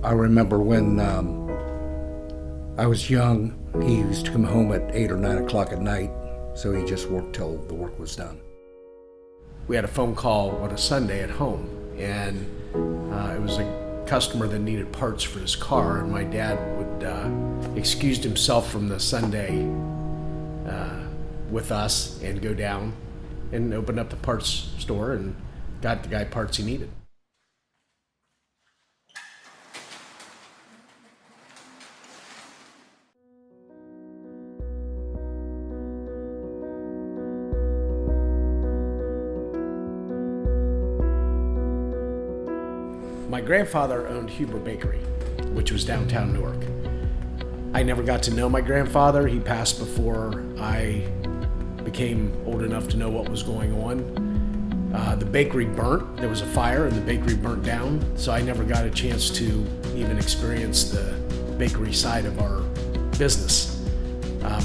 I remember when I was young, he used to come home at 8 or 9 o'clock at night, so he just worked till the work was done. We had a phone call on a Sunday at home, and it was a customer that needed parts for his car, and my dad would excused himself from the Sunday with us and go down and open up the parts store and got the guy parts he needed. My grandfather owned Huber Bakery, which was downtown Newark. I never got to know my grandfather. He passed before I became old enough to know what was going on. The bakery burnt. There was a fire and the bakery burnt down, so I never got a chance to even experience the bakery side of our business.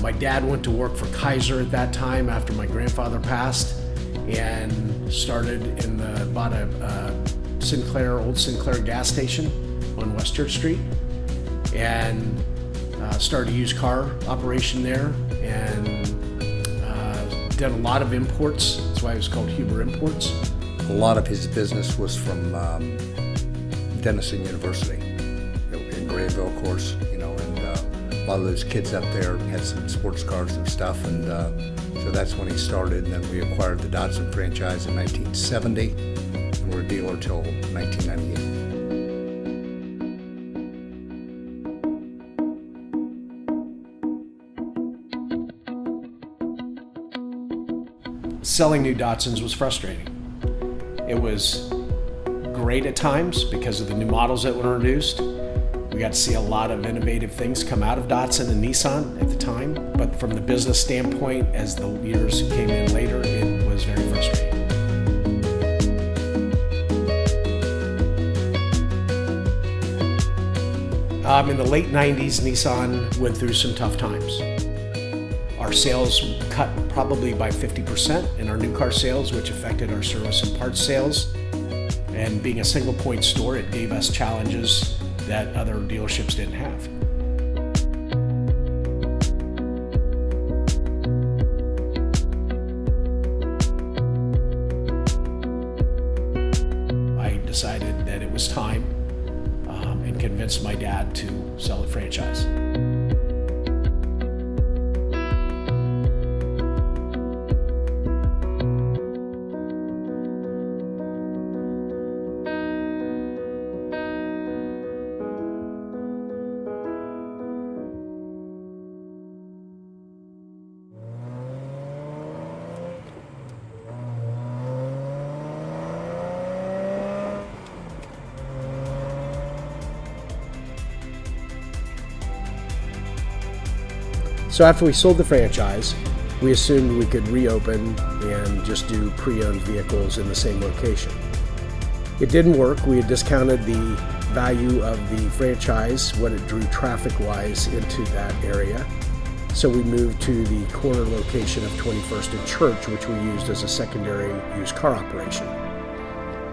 My dad went to work for Kaiser at that time after my grandfather passed, and bought a old Sinclair gas station on West Church Street, and started a used car operation there, and did a lot of imports. That's why it was called Huber Imports. A lot of his business was from Denison University, in Greenville, of course, and a lot of those kids up there had some sports cars and stuff, and so that's when he started. And then we acquired the Datsun franchise in 1970, and we're a dealer till 1998. Selling new Datsuns was frustrating. It was great at times because of the new models that were introduced. We got to see a lot of innovative things come out of Datsun and Nissan at the time, but from the business standpoint, as the years came in later, it was very frustrating. In the late 90s, Nissan went through some tough times. Our sales cut probably by 50% in our new car sales, which affected our service and parts sales. And being a single point store, it gave us challenges that other dealerships didn't have. I decided that it was time, and convinced my dad to sell the franchise. So after we sold the franchise, we assumed we could reopen and just do pre-owned vehicles in the same location. It didn't work. We had discounted the value of the franchise, what it drew traffic-wise into that area. So we moved to the corner location of 21st and Church, which we used as a secondary used car operation.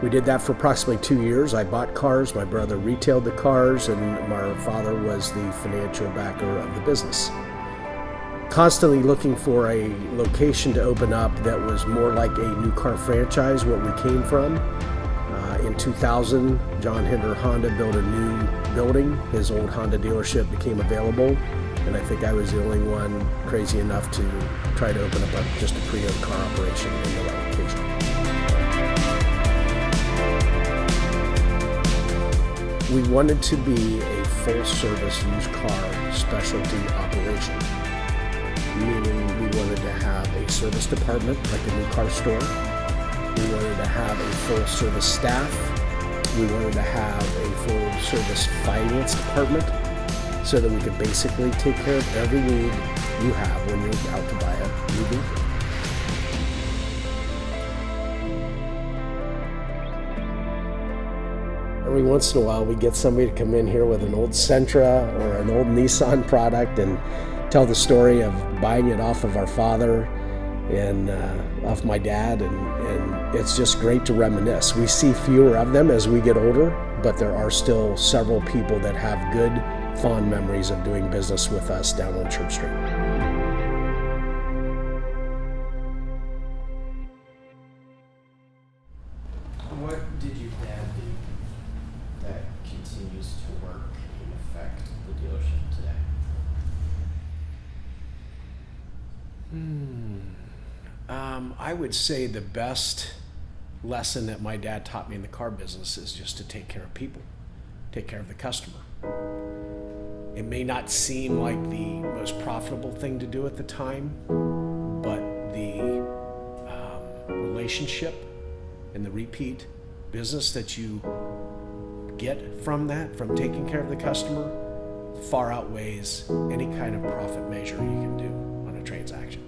We did that for approximately 2 years. I bought cars, my brother retailed the cars, and my father was the financial backer of the business. Constantly looking for a location to open up that was more like a new car franchise, what we came from. In 2000, John Hinder Honda built a new building. His old Honda dealership became available, and I think I was the only one crazy enough to try to open up just a pre-owned car operation in the location. We wanted to be a full-service used car specialty operation, meaning we wanted to have a service department like a new car store. We wanted to have a full service staff. We wanted to have a full service finance department so that we could basically take care of every need you have when you're out to buy a new vehicle. Every once in a while we get somebody to come in here with an old Sentra or an old Nissan product and tell the story of buying it off of our father and off my dad, and it's just great to reminisce. We see fewer of them as we get older, but there are still several people that have good, fond memories of doing business with us down on Church Street. What did your dad do that continues to work and affect the dealership today? I would say the best lesson that my dad taught me in the car business is just to take care of people, take care of the customer. It may not seem like the most profitable thing to do at the time, but the relationship and the repeat business that you get from that, from taking care of the customer, far outweighs any kind of profit measure you can do on a transaction.